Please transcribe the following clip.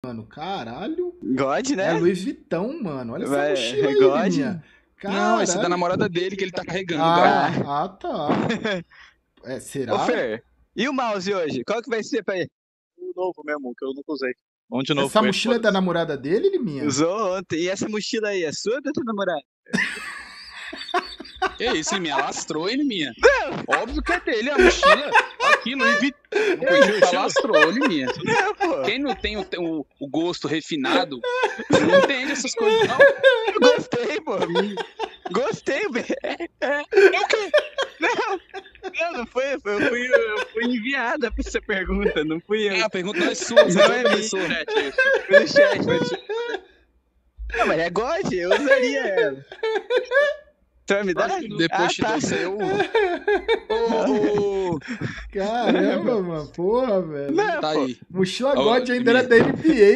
mano. Caralho. God, né? É Louis Vuitton, mano. Olha essa mochila aí, God? minha. Não, essa é da namorada dele que ele tá carregando, tá. É, será? Ô, Fer, e o mouse hoje? Qual que vai ser pra ele? O novo mesmo, que eu nunca usei. Vamos de novo. Essa mochila é da namorada dele, Liminha? Usou ontem. E essa mochila aí, é sua ou da tua namorada? Que isso, minha? Lastrou ele, minha. Óbvio que é dele, a mochila. Aqui, Louis Vuitton. Lastrou ele, minha. Quem não tem o gosto refinado, não entende essas coisas, não. Eu gostei, pô. Gostei, velho. O quê? Não foi. Eu fui enviada pra essa pergunta, não fui eu. A pergunta não é sua, Não é minha. Foi no chat. Não, mas é God, eu usaria ela. Tu vai me dar? Depois te dou isso aí, eu... Caramba, mano. Porra, velho. Não, Tá pô. aí. Mochila Ó, God ainda era Liminha. da NBA.